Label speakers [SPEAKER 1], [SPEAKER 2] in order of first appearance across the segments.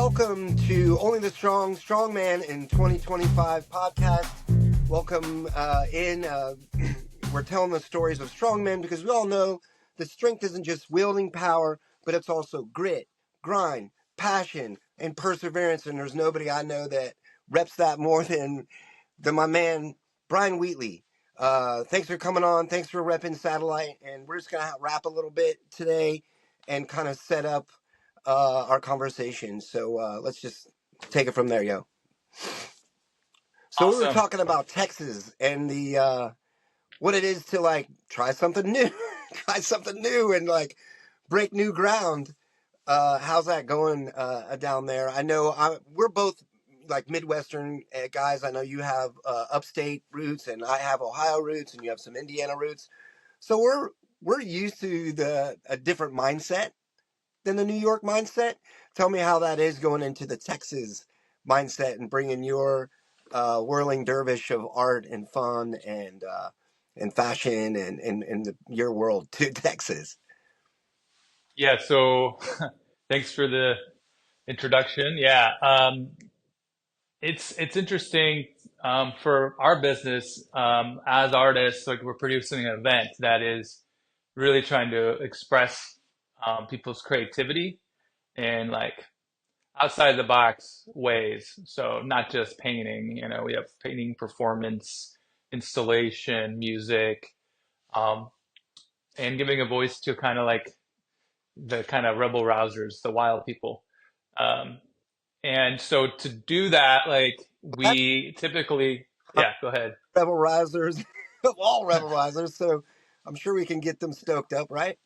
[SPEAKER 1] welcome to Only the Strongman in 2025 podcast. Welcome in. We're telling the stories of strongmen because we all know that strength isn't just wielding power, but it's also grit, grind, passion, and perseverance. And there's nobody I know that reps that more than my man, Brian Whiteley. Thanks for coming on. Thanks for repping Satellite. And we're just going to wrap a little bit today and kind of set up our conversation. So let's just take it from there, yo. So we were
[SPEAKER 2] Awesome.
[SPEAKER 1] talking about Texas and the what it is to like try something new, and like break new ground. How's that going down there? I know we're both like Midwestern guys. I know you have upstate roots, and I have Ohio roots, and you have some Indiana roots. So we're used to a different mindset than the New York mindset. Tell me how that is going into the Texas mindset and bringing your whirling dervish of art and fun and fashion and your world to Texas.
[SPEAKER 2] Yeah, so thanks for the introduction. Yeah, it's interesting for our business as artists. Like we're producing an event that is really trying to express people's creativity in like outside the box ways. So not just painting. We have painting, performance, installation, music, um, and giving a voice to kind of like the kind of rebel rousers, the wild people. Um, and so to do that, like
[SPEAKER 1] That's
[SPEAKER 2] we typically, yeah, go ahead.
[SPEAKER 1] rebel risers, all rebel risers. So I'm sure we can get them stoked up, right?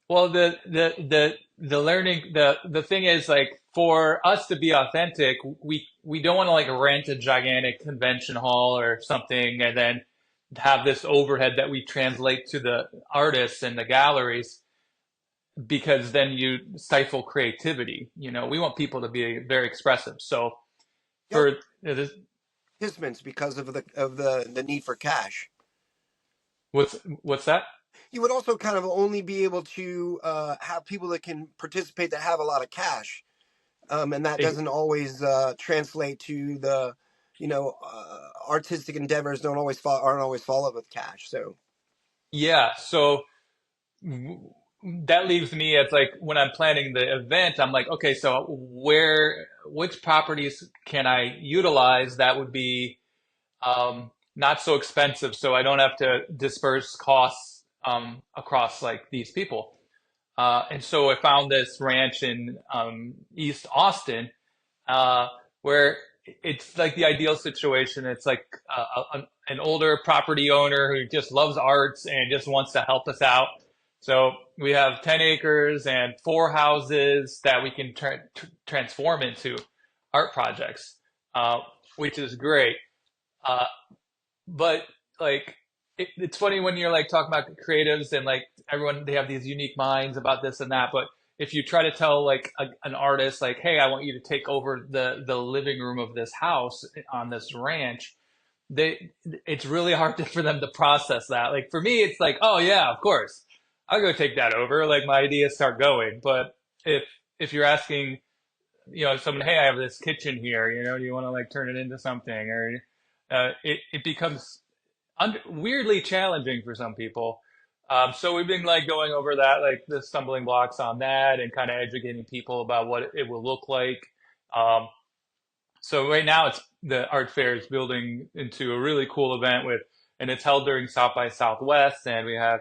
[SPEAKER 2] Well, the learning the thing is like for us to be authentic, we don't want to like rent a gigantic convention hall or something and then have this overhead that we translate to the artists and the galleries because then you stifle creativity. We want people to be very expressive. So
[SPEAKER 1] Yes,
[SPEAKER 2] for this,
[SPEAKER 1] participants because of the need for cash.
[SPEAKER 2] what's that?
[SPEAKER 1] You would also kind of only be able to have people that can participate that have a lot of cash, and that
[SPEAKER 2] Ex-
[SPEAKER 1] doesn't always translate to the artistic endeavors aren't always followed with cash. So
[SPEAKER 2] Yeah, so w- that leaves me as like when I'm planning the event, I'm like, okay, so which properties can I utilize that would be not so expensive, so I don't have to disperse costs across like these people. And so I found this ranch in East Austin uh, where it's like the ideal situation. It's like an older property owner who just loves arts and just wants to help us out. So we have 10 acres and 4 houses that we can transform into art projects, uh, which is great. Uh, but like, it's funny when you're like talking about creatives and like everyone, they have these unique minds about this and that. But if you try to tell like an artist, like, hey, I want you to take over the living room of this house on this ranch, it's really hard for them to process that. Like for me, it's like, oh yeah, of course, I'll go take that over. Like my ideas start going. But if you're asking, someone, hey, I have this kitchen here, do you want to like turn it into something? Or it becomes weirdly challenging for some people. So we've been like going over that, like the stumbling blocks on that, and kind of educating people about what it will look like. Um, so right now, it's the art fair is building into a really cool event and it's held during South by Southwest, and we have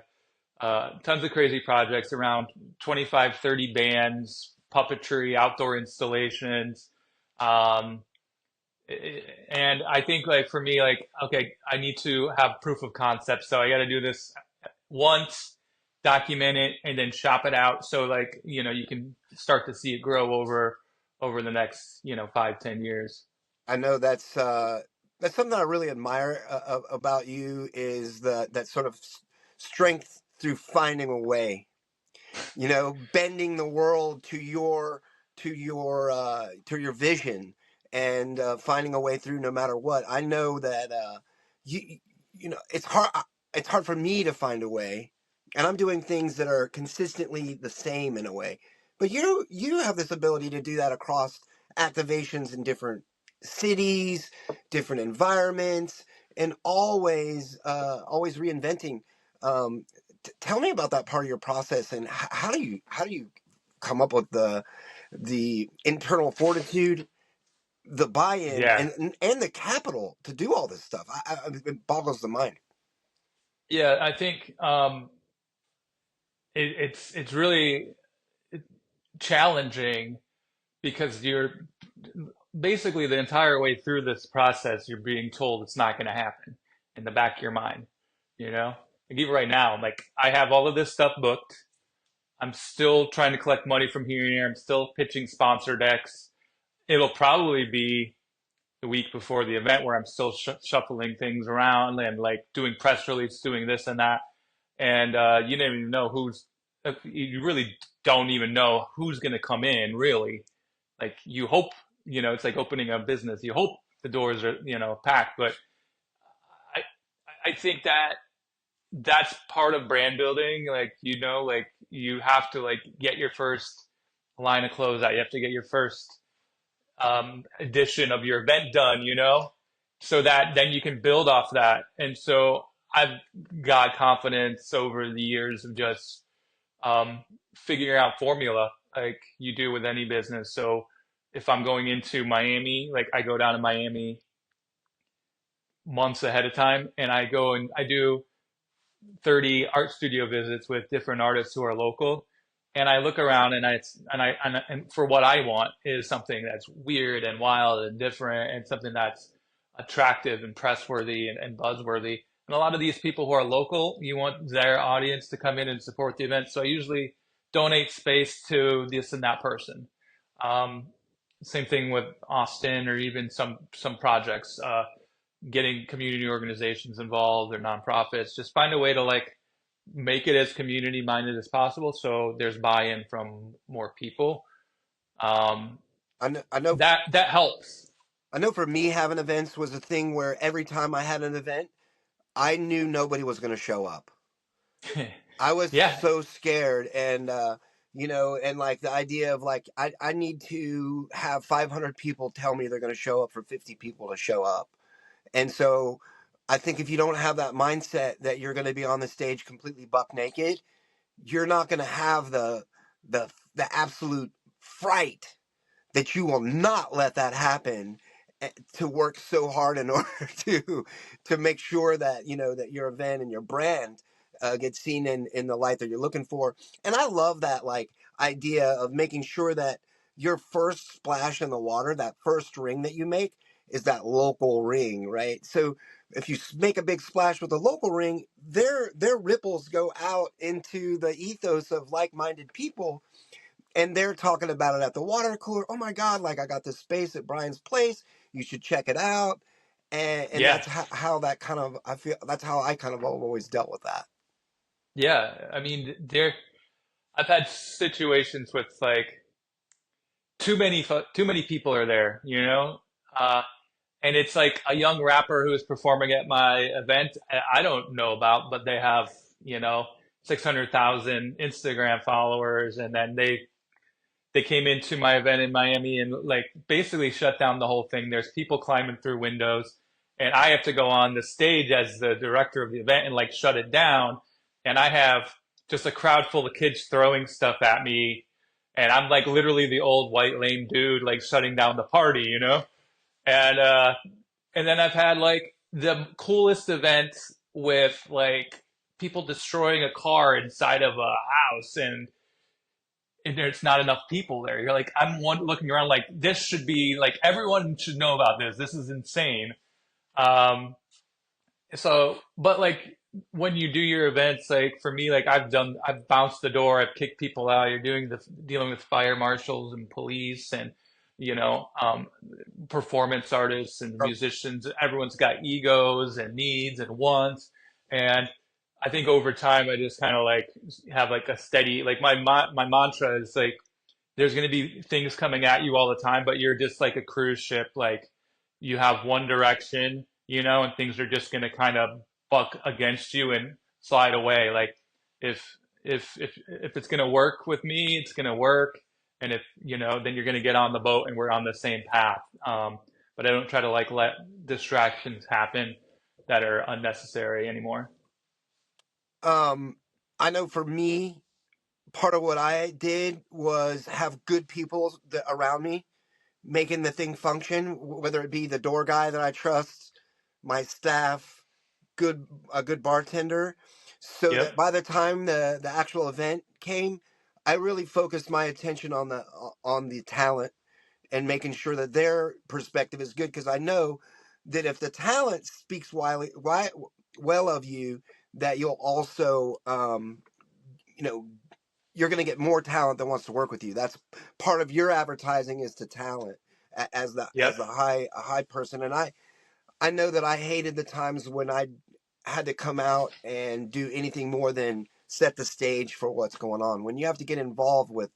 [SPEAKER 2] tons of crazy projects around 25, 30 bands, puppetry, outdoor installations. Um, and I think like for me, like, okay, I need to have proof of concept. So I got to do this once, document it, and then shop it out. So like, you can start to see it grow over the next, 5, 10 years.
[SPEAKER 1] I know that's something I really admire about you is that sort of strength through finding a way. Bending the world to your vision and finding a way through no matter what. I know that you it's hard for me to find a way, and I'm doing things that are consistently the same in a way. But you have this ability to do that across activations in different cities, different environments, and always reinventing. Um, Tell me about that part of your process, and how do you come up with the internal fortitude, the buy-in,
[SPEAKER 2] Yeah.
[SPEAKER 1] and the capital to do all this stuff. It boggles the mind.
[SPEAKER 2] Yeah, I think it's really challenging because you're basically the entire way through this process, you're being told it's not going to happen in the back of your mind, you know? Like even right now, like I have all of this stuff booked. I'm still trying to collect money from here and there. I'm still pitching sponsor decks. It'll probably be the week before the event where I'm still shuffling things around and like doing press release, doing this and that. And you never even know you really don't even know who's going to come in, really. Like you hope, it's like opening a business. You hope the doors are, packed. But I, I think that that's part of brand building. Like, like you have to like get your first line of clothes out. You have to get your first edition of your event done, so that then you can build off that. And so I've got confidence over the years of just figuring out formula like you do with any business. So if I'm going into Miami, like I go down to Miami months ahead of time and I go and I do 30 art studio visits with different artists who are local. And I look around and for what I want is something that's weird and wild and different and something that's attractive and press worthy and buzzworthy. And a lot of these people who are local, you want their audience to come in and support the event. So I usually donate space to this and that person. Um, Same thing with Austin or even some projects. Getting community organizations involved or nonprofits. Just find a way to like make it as community minded as possible so there's buy-in from more people. Um,
[SPEAKER 1] I know, I know,
[SPEAKER 2] that helps.
[SPEAKER 1] I know. For me, having events was a thing where every time I had an event, I knew nobody was going to show up. I was
[SPEAKER 2] Yeah,
[SPEAKER 1] so scared, and and like the idea of like I need to have 500 people tell me they're going to show up for 50 people to show up. And so I think if you don't have that mindset that you're going to be on the stage completely buck naked, you're not going to have the absolute fright that you will not let that happen, to work so hard in order to make sure that that your event and your brand gets seen in the light that you're looking for. And I love that like idea of making sure that your first splash in the water, that first ring that you make, is that local ring, right? So if you make a big splash with a local ring, their ripples go out into the ethos of like-minded people, and they're talking about it at the water cooler. Oh my God, like I got this space at Brian's place. You should check it out. And
[SPEAKER 2] yeah,
[SPEAKER 1] that's how that kind of, I feel that's how I kind of always dealt with that.
[SPEAKER 2] yeah. I mean, I've had situations with like too many people are there, uh, and it's like a young rapper who is performing at my event I don't know about, but they have 600,000 Instagram followers, and then they came into my event in Miami and like basically shut down the whole thing. There's people climbing through windows, and I have to go on the stage as the director of the event and like shut it down. And I have just a crowd full of kids throwing stuff at me, and I'm like literally the old white lame dude like shutting down the party. And and then I've had like the coolest events with like people destroying a car inside of a house, and there's not enough people there. You're like, looking around like this should be like everyone should know about this. This is insane. Um, but like when you do your events, like for me, like I've bounced the door, I've kicked people out. You're dealing with fire marshals and police and you know um, performance artists and musicians. Everyone's got egos and needs and wants, and I think over time I just kind of like have like a steady like my mantra is like there's going to be things coming at you all the time, but you're just like a cruise ship. Like you have one direction, and things are just going to kind of buck against you and slide away. Like if if it's going to work with me, it's going to work. And if, then you're going to get on the boat and we're on the same path. But I don't try to like let distractions happen that are unnecessary anymore.
[SPEAKER 1] Um, I know for me, part of what I did was have good people around me making the thing function, whether it be the door guy that I trust, my staff, a good bartender, so
[SPEAKER 2] Yep.
[SPEAKER 1] that by the time the actual event came, I really focused my attention on the talent and making sure that their perspective is good, because I know that if the talent speaks well of you, that you'll also you know you're going to get more talent that wants to work with you. That's part of your advertising, is to talent
[SPEAKER 2] Yep.
[SPEAKER 1] as the high person. And I know that I hated the times when I had to come out and do anything more than set the stage for what's going on. When you have to get involved with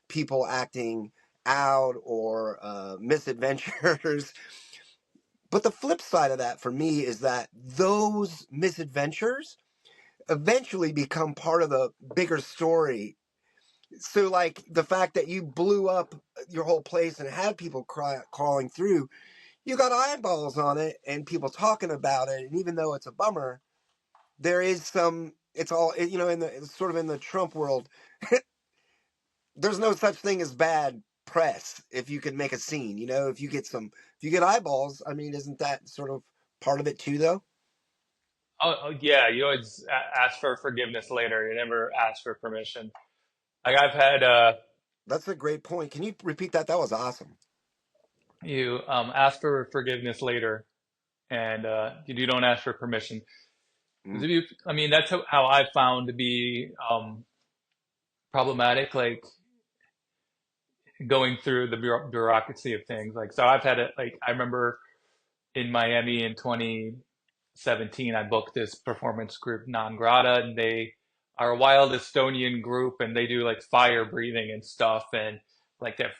[SPEAKER 1] people acting out or misadventures. But the flip side of that for me is that those misadventures eventually become part of the bigger story. So, like the fact that you blew up your whole place and had people crawling through, you got eyeballs on it and people talking about it. And even though it's a bummer, there is some. It's all in the it's sort of in the Trump world. There's no such thing as bad press if you can make a scene. If you get eyeballs. I mean, isn't that sort of part of it too, though?
[SPEAKER 2] Oh, yeah. You always ask for forgiveness later. You never ask for permission. Like I've had
[SPEAKER 1] That's a great point. Can you repeat that? That was awesome.
[SPEAKER 2] you ask for forgiveness later, and you don't ask for permission.
[SPEAKER 1] Mm,
[SPEAKER 2] Because if you, I mean, that's how I found to be problematic. Like going through the bureaucracy of things. Like, so I've had it, like, I remember in Miami in 2017, I booked this performance group, Non Grata, and they are a wild Estonian group, and they do like fire breathing and stuff, and like they have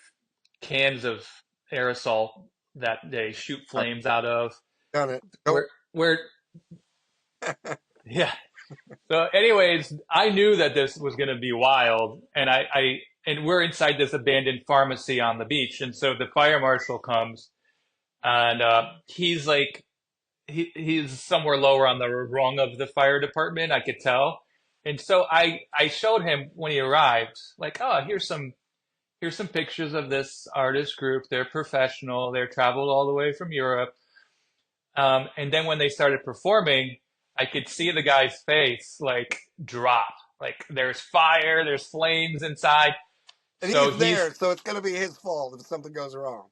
[SPEAKER 2] cans of aerosol that they shoot
[SPEAKER 1] I've
[SPEAKER 2] flames out of.
[SPEAKER 1] done it. Go.
[SPEAKER 2] Where, yeah. So, anyways, I knew that this was going to be wild, and and we're inside this abandoned pharmacy on the beach, and so the fire marshal comes, and he's like, he's somewhere lower on the rung of the fire department, I could tell, and so I showed him when he arrived, like, oh, here's some pictures of this artist group. They're professional. They're traveled all the way from Europe. And then when they started performing, I could see the guy's face like drop. Like there's fire, there's flames inside.
[SPEAKER 1] And
[SPEAKER 2] So
[SPEAKER 1] he's
[SPEAKER 2] he's
[SPEAKER 1] there, so it's going to be his fault if something goes wrong.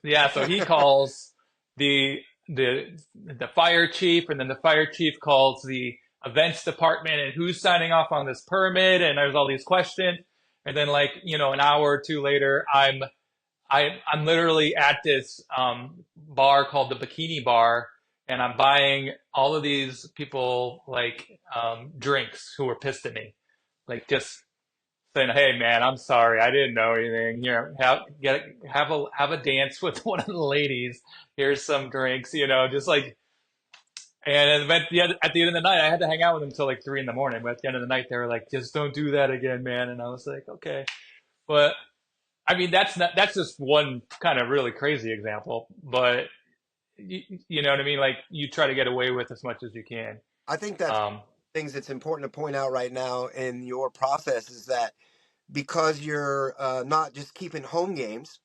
[SPEAKER 2] yeah. So he calls the the fire chief, and then the fire chief calls the events department, and who's signing off on this permit, and there's all these questions. And then like an hour or two later, I'm literally at this bar called the Bikini Bar, and I'm buying all of these people like drinks who were pissed at me, like just saying, "Hey, man, I'm sorry, I didn't know anything. Here, have a dance with one of the ladies. Here's some drinks, just like." And at the end of the night, I had to hang out with them until like 3 in the morning. But at the end of the night, they were like, "Just don't do that again, man." And I was like, "Okay." But I mean, that's just one kind of really crazy example, but you know what I mean? Like you try to get away with as much as you can.
[SPEAKER 1] I think that's
[SPEAKER 2] Um,
[SPEAKER 1] things that's important to point out right now in your process is that because you're not just keeping home games,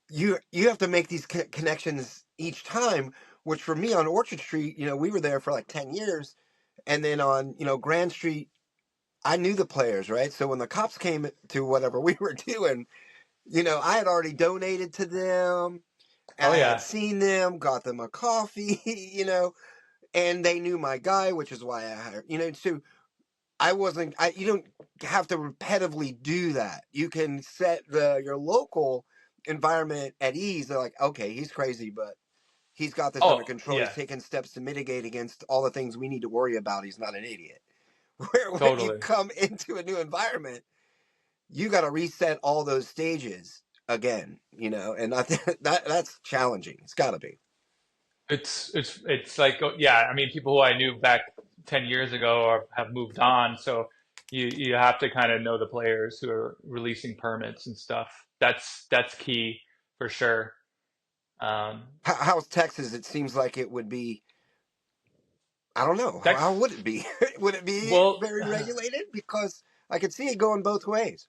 [SPEAKER 1] you have to make these connections each time. Which for me on Orchard Street, we were there for like 10 years, and then on Grand Street, I knew the players, right? So when the cops came to whatever we were doing, I had already donated to them, and
[SPEAKER 2] oh
[SPEAKER 1] I had
[SPEAKER 2] yeah.
[SPEAKER 1] seen them, got them a coffee, and they knew my guy, which is why I hired, so I wasn't, you don't have to repetitively do that. You can set your local environment at ease. They're like, okay, he's crazy, but he's got this under
[SPEAKER 2] Oh
[SPEAKER 1] control. He's
[SPEAKER 2] yeah,
[SPEAKER 1] taking steps to mitigate against all the things we need to worry about. He's not an idiot. Where when you
[SPEAKER 2] totally.
[SPEAKER 1] come into a new environment, you got to reset all those stages again, and I think that's challenging. It's got to be.
[SPEAKER 2] It's like, yeah, I mean, people who I knew back 10 years ago have moved on. So You have to kind of know the players who are releasing permits and stuff. That's key for sure. Um,
[SPEAKER 1] How's Texas? It seems like it would be. I don't know. How
[SPEAKER 2] Tex,
[SPEAKER 1] would it be? Would it be
[SPEAKER 2] well,
[SPEAKER 1] very regulated? Because I could see it going both ways.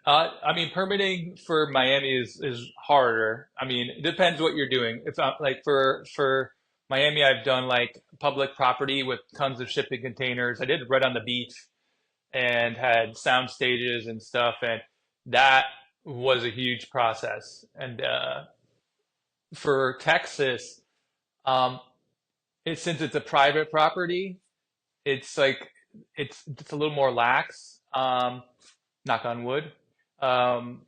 [SPEAKER 2] I mean, permitting for Miami is harder. I mean, it depends what you're doing. If like for Miami, I've done like public property with tons of shipping containers. I did it right on the beach and had sound stages and stuff, and that was a huge process. And for Texas, um, since it's a private property, it's like it's a little more lax. Knock on wood. Um,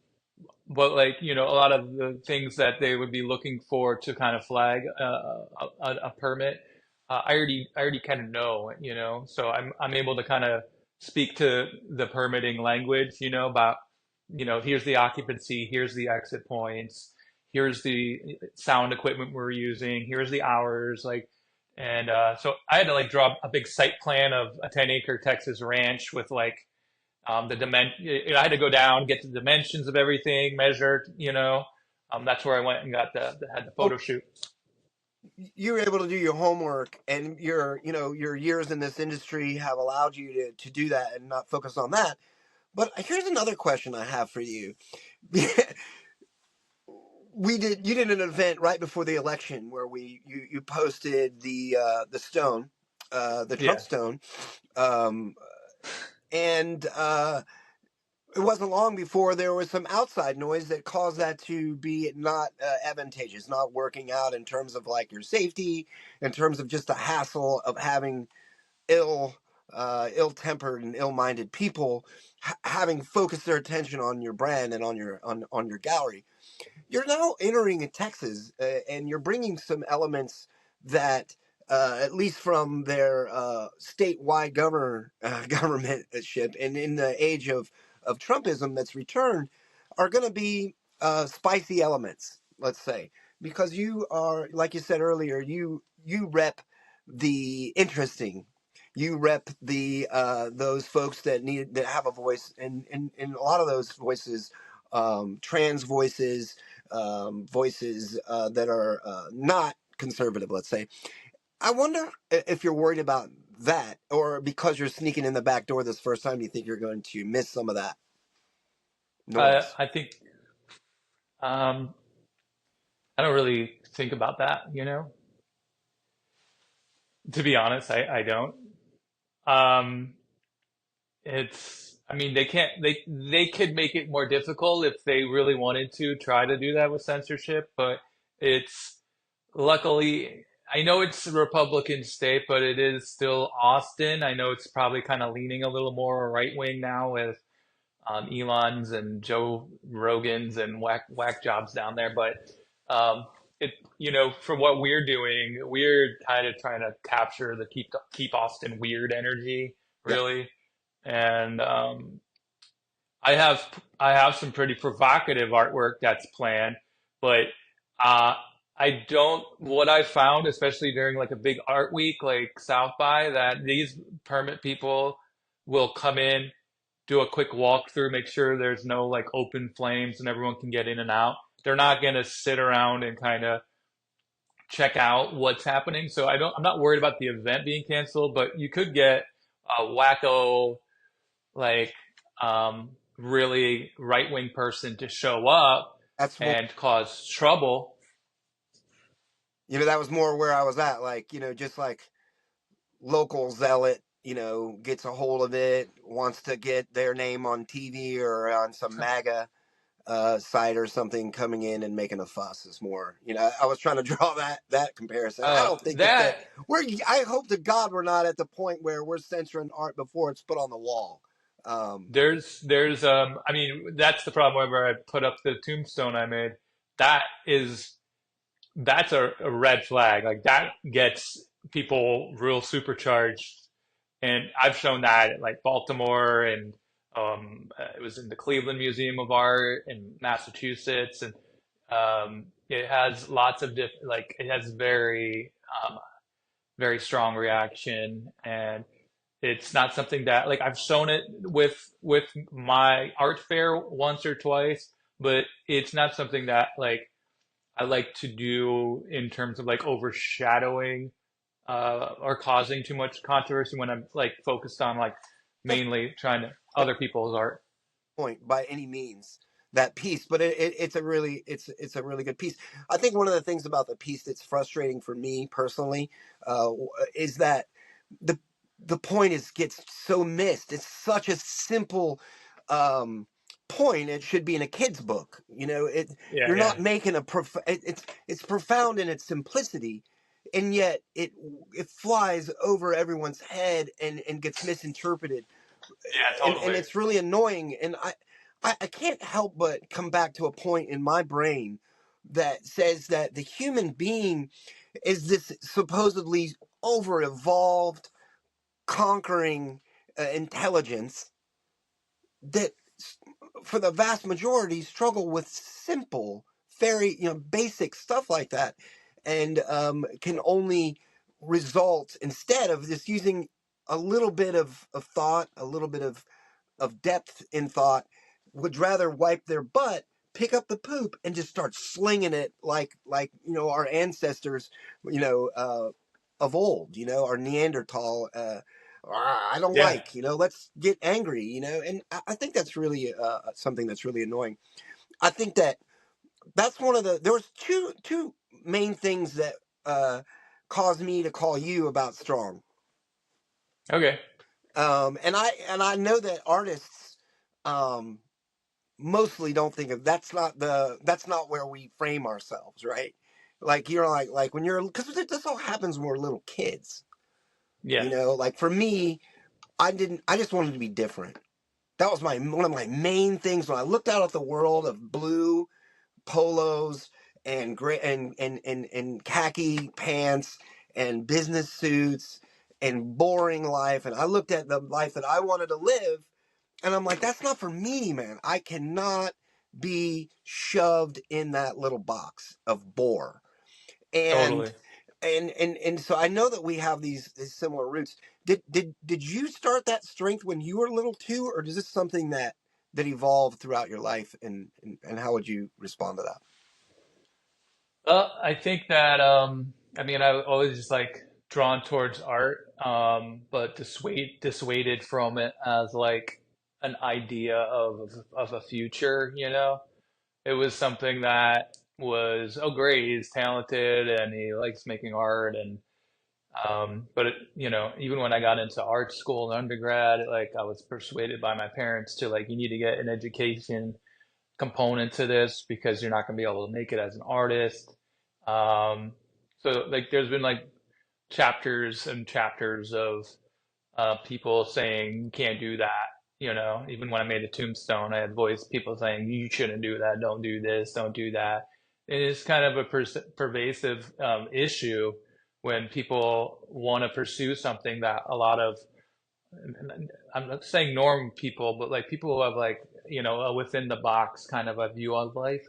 [SPEAKER 2] but like a lot of the things that they would be looking for to kind of flag a permit, I already kind of know, so I'm able to kind of speak to the permitting language, about here's the occupancy, here's the exit points, here's the sound equipment we're using, here's the hours, like. And so I had to like draw a big site plan of a 10-acre Texas ranch with like the I had to go down, get the dimensions of everything measured. That's where I went and got had the photo
[SPEAKER 1] Well,
[SPEAKER 2] shoot.
[SPEAKER 1] you were able to do your homework, and your years in this industry have allowed you to do that and not focus on that. But here's another question I have for you. You did an event right before the election where you posted the stone, the Trump
[SPEAKER 2] Yeah.
[SPEAKER 1] stone, um, and it wasn't long before there was some outside noise that caused that to be not advantageous, not working out in terms of like your safety, in terms of just the hassle of having ill ill-tempered and ill-minded people having focused their attention on your brand and on your gallery. You're now entering in Texas, and you're bringing some elements that, at least from their statewide governmentship, and in the age of Trumpism that's returned, are going to be spicy elements. Let's say, because you are, like you said earlier, you rep the interesting. You rep the those folks that have a voice, and a lot of those voices, trans voices, voices that are not conservative, let's say. I wonder if you're worried about that, or because you're sneaking in the back door this first time, do you think you're going to miss some of that noise?
[SPEAKER 2] I think um, I don't really think about that. To be honest, I don't. Um, I mean, they could make it more difficult if they really wanted to try to do that with censorship, but it's luckily, I know it's a Republican state, but it is still Austin. I know it's probably kind of leaning a little more right wing now with Elon's and Joe Rogan's and whack jobs down there. But um, for what we're doing, we're kind of trying to capture the keep Austin weird energy,
[SPEAKER 1] Yeah,
[SPEAKER 2] really. And I have some pretty provocative artwork that's planned, but uh, I don't. What I found, especially during like a big art week like South by, that these permit people will come in, do a quick walkthrough, make sure there's no like open flames and everyone can get in and out. They're not gonna sit around and kind of check out what's happening. So I'm not worried about the event being canceled, but you could get a wacko like really right wing person to show up
[SPEAKER 1] that's more.
[SPEAKER 2] and cause trouble.
[SPEAKER 1] That was more where I was at. Like, just like local zealot, gets a hold of it, wants to get their name on TV or on some MAGA site or something, coming in and making a fuss is more. I was trying to draw that comparison. I don't think that
[SPEAKER 2] That
[SPEAKER 1] we're. I hope to God we're not at the point where we're censoring art before it's put on the wall. Um,
[SPEAKER 2] there's I mean that's the problem whenever I put up the tombstone I made. That is that's a red flag. Like that gets people real supercharged. And I've shown that at like Baltimore and it was in the Cleveland Museum of Art in Massachusetts. And it has lots of it has very, very strong reaction. And It's not something that like I've shown it with my art fair once or twice, but it's not something that like I like to do in terms of like overshadowing or causing too much controversy when I'm like focused on like
[SPEAKER 1] That's
[SPEAKER 2] mainly trying to
[SPEAKER 1] that's
[SPEAKER 2] other people's art.
[SPEAKER 1] the point by any means, that piece, but it's a really it's a really good piece. I think one of the things about the piece that's frustrating for me personally uh, is that the the point is gets so missed. It's such a simple um, point. It should be in a kid's book. You know,
[SPEAKER 2] Yeah,
[SPEAKER 1] you're
[SPEAKER 2] yeah,
[SPEAKER 1] not making it's profound in its simplicity, and yet it flies over everyone's head and gets misinterpreted,
[SPEAKER 2] yeah,
[SPEAKER 1] and
[SPEAKER 2] totally.
[SPEAKER 1] it's really annoying. And I can't help but come back to a point in my brain that says that the human being is this supposedly over evolved conquering intelligence that for the vast majority struggle with simple, very basic stuff like that, and can only result, instead of just using a little bit of thought, a little bit of depth in thought, would rather wipe their butt, pick up the poop, and just start slinging it like our ancestors, you know, uh, of old, our Neanderthal. I don't
[SPEAKER 2] Yeah.
[SPEAKER 1] like, let's get angry, and I think that's really something that's really annoying. I think that's one of there was two main things that uh, caused me to call you about Strong.
[SPEAKER 2] Okay.
[SPEAKER 1] And I know that artists um, mostly don't think of that's not where we frame ourselves, right? Like you're like when you're because this all happens when we're little kids,
[SPEAKER 2] Yeah.
[SPEAKER 1] like for me, I just wanted to be different. That was my one of my main things when I looked out at the world of blue polos and gray and khaki pants and business suits and boring life, and I looked at the life that I wanted to live, and I'm like, that's not for me, man. I cannot be shoved in that little box of bore. And
[SPEAKER 2] Totally.
[SPEAKER 1] and so I know that we have these similar roots. Did you start that strength when you were little too, or is this something that evolved throughout your life? And how would you respond to that?
[SPEAKER 2] I think that I mean I was always just like drawn towards art, but dissuaded from it as like an idea of a future, you know? It was something that was, oh great, he's talented and he likes making art and but it, you know, even when I got into art school and undergrad, like I was persuaded by my parents to like you need to get an education component to this because you're not going to be able to make it as an artist. Um, so like there's been like chapters and chapters of people saying you can't do that. You know, even when I made a tombstone, I had voice people saying you shouldn't do that, don't do this, don't do that. And it's kind of a pervasive issue when people want to pursue something that a lot of I'm not saying norm people, but like people who have like, you know, a within the box kind of a view on life,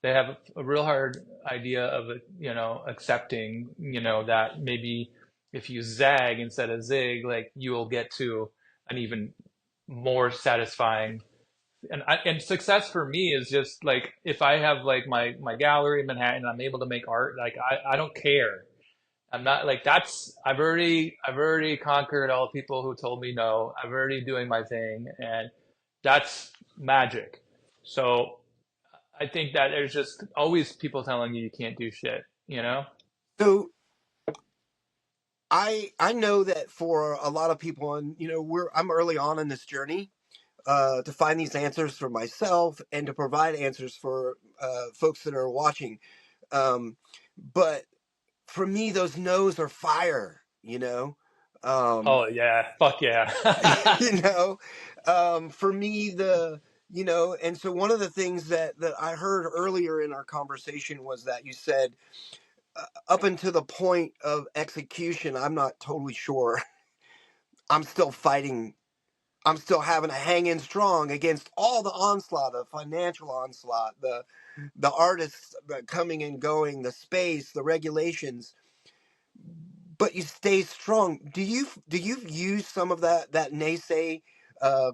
[SPEAKER 2] they have a real hard idea of it, you know, accepting, you know, that maybe if you zag instead of zig, like you will get to an even more satisfying and success for me is just like if I have like my gallery in Manhattan, I'm able to make art, like I don't care. I'm not like that's I've already conquered all people who told me no. I'm already doing my thing and that's magic. So I think that there's just always people telling you you can't do shit, you know?
[SPEAKER 1] So I know that for a lot of people, and I'm early on in this journey to find these answers for myself and to provide answers for folks that are watching. Um, but for me, those no's are fire. Um,
[SPEAKER 2] Oh yeah, fuck yeah.
[SPEAKER 1] you know, for me, and so one of the things that I heard earlier in our conversation was that you said, up until the point of execution, I'm not totally sure. I'm still fighting. I'm still having to hang in strong against all the onslaught, the financial onslaught, the artists coming and going, the space, the regulations. but you stay strong. Do you use some of that naysay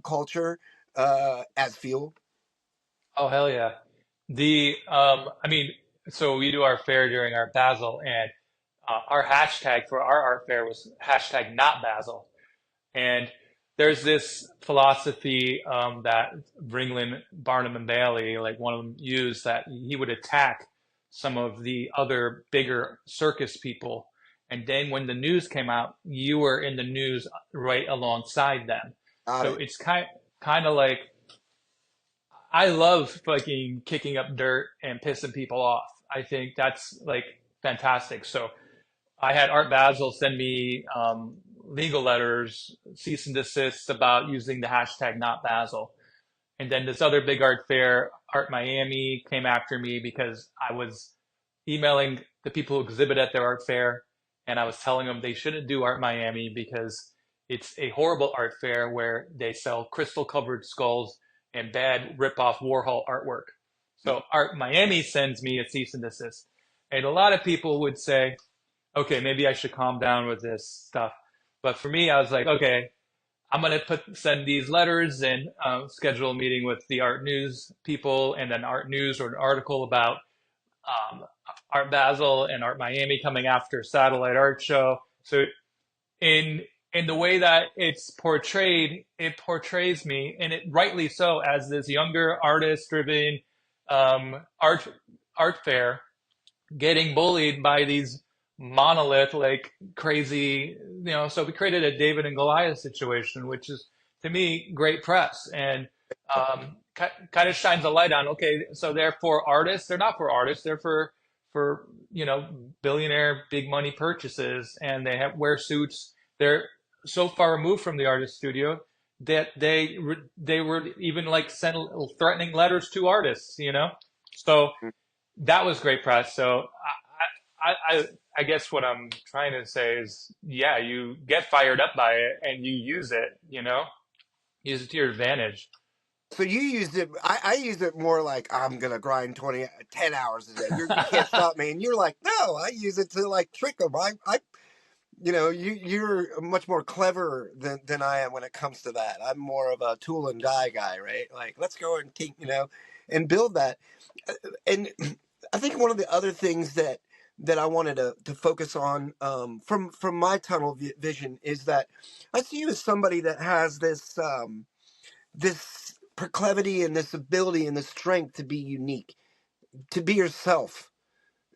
[SPEAKER 1] culture as fuel?
[SPEAKER 2] Oh hell yeah. I mean, so we do our fair during our Basel, and our hashtag for our art fair was hashtag not Basel. And there's this philosophy that Ringland, Barnum, and Bailey, like one of them, used, that he would attack some of the other bigger circus people. And then when the news came out, you were in the news right alongside them.
[SPEAKER 1] Got
[SPEAKER 2] So
[SPEAKER 1] it.
[SPEAKER 2] it's kind of like, I love fucking kicking up dirt and pissing people off. I think that's like fantastic. So I had Art Basel send me legal letters, cease and desist about using the hashtag not Basel. And then this other big art fair, Art Miami, came after me because I was emailing the people who exhibit at their art fair, and I was telling them they shouldn't do Art Miami because it's a horrible art fair where they sell crystal covered skulls and bad rip-off Warhol artwork. So Art Miami sends me a cease and desist. And a lot of people would say, okay, maybe I should calm down with this stuff. But for me, I was like, okay, I'm gonna send these letters and schedule a meeting with the art news people, and then art news or an article about um, Art Basel and Art Miami coming after Satellite Art Show. So in the way that it's portrayed, it portrays me, and it rightly so, as this younger artist-driven art fair, getting bullied by these monolith like crazy, so we created a David and Goliath situation, which is to me great press, and kind of shines a light on, okay, so they're for artists, they're not for artists, they're for billionaire big money purchases, and they wear suits. They're so far removed from the artist studio that they were even like sent threatening letters to artists. So that was great press. So I guess what I'm trying to say is, yeah, you get fired up by it and you use it to your advantage.
[SPEAKER 1] So you used it. I used it more like I'm gonna grind 10 hours a day. You can't stop me, and you're like, no, I use it to like trick them. You're much more clever than I am when it comes to that. I'm more of a tool and die guy, right? Like, let's go and take, and build that. And I think one of the other things that I wanted to focus on, from my tunnel vision, is that I see you as somebody that has this proclivity and this ability and this strength to be unique, to be yourself,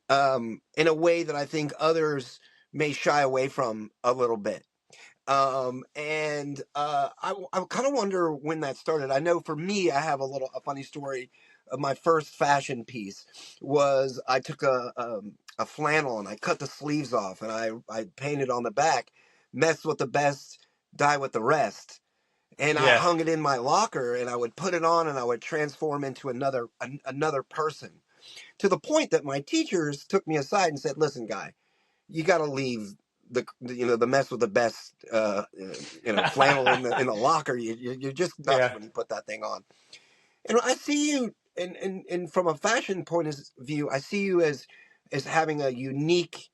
[SPEAKER 1] in a way that I think others may shy away from a little bit. And I kind of wonder when that started. I know for me, I have a funny story. Of my first fashion piece was, I took a flannel and I cut the sleeves off, and I painted on the back, "Mess with the best, die with the rest." And I
[SPEAKER 2] Yeah.
[SPEAKER 1] hung it in my locker, and I would put it on, and I would transform into another person, to the point that my teachers took me aside and said, "Listen, guy, you got to leave the mess with the best flannel in the locker. You're just nuts
[SPEAKER 2] Yeah.
[SPEAKER 1] when you put that thing on." And I see you, and from a fashion point of view, I see you as having a unique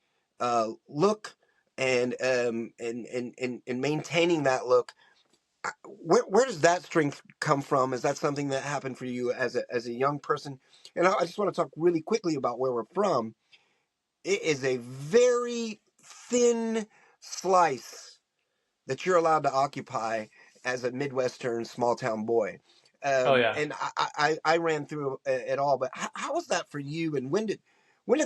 [SPEAKER 1] look, and maintaining that look. Where does that strength come from? Is that something that happened for you as a young person? And I just want to talk really quickly about where we're from. It is a very thin slice that you're allowed to occupy as a Midwestern small town boy.
[SPEAKER 2] Oh yeah.
[SPEAKER 1] And I ran through it all, but how was that for you? And when did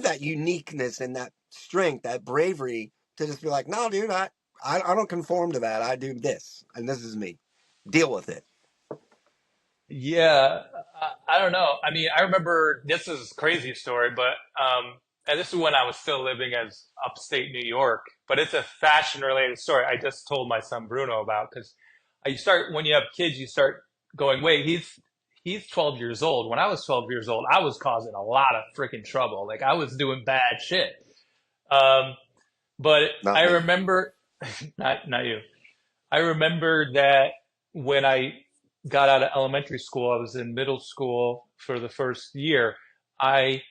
[SPEAKER 1] that uniqueness and that strength, that bravery, to just be like, no, dude, I don't conform to that. I do this, and this is me. Deal with it.
[SPEAKER 2] Yeah, I don't know. I mean, I remember, this is a crazy story, but and this is when I was still living as upstate New York, but it's a fashion related story I just told my son Bruno about, because you start, when you have kids, you start going, wait, he's 12 years old. When I was 12 years old, I was causing a lot of freaking trouble. Like, I was doing bad shit. Um, but
[SPEAKER 1] Not
[SPEAKER 2] I
[SPEAKER 1] me.
[SPEAKER 2] remember, not you. I remember that when I got out of elementary school, I was in middle school for the first year. I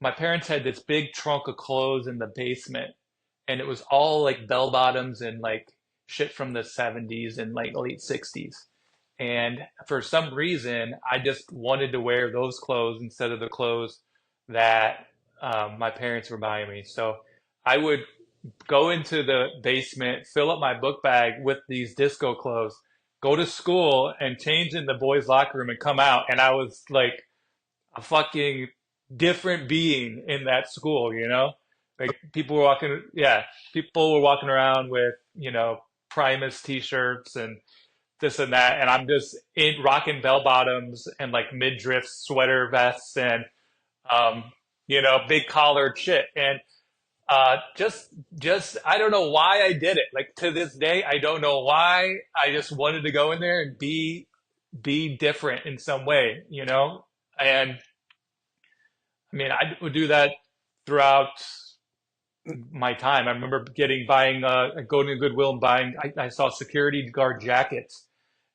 [SPEAKER 2] My parents had this big trunk of clothes in the basement, and it was all like bell bottoms and like shit from the 70s and like late 60s. And for some reason, I just wanted to wear those clothes instead of the clothes that my parents were buying me. So I would go into the basement, fill up my book bag with these disco clothes, go to school and change in the boys' locker room and come out. And I was like a fucking different being in that school, you know? Like people were walking, yeah, people were walking around with, Primus t-shirts and this and that. And I'm just in rocking bell bottoms and like midriff sweater vests and, um, big collared shit. And just I don't know why I did it. Like to this day, I don't know why. I just wanted to go in there and be different in some way, And I mean, I would do that throughout my time. I remember going to Goodwill and buying. I saw security guard jackets,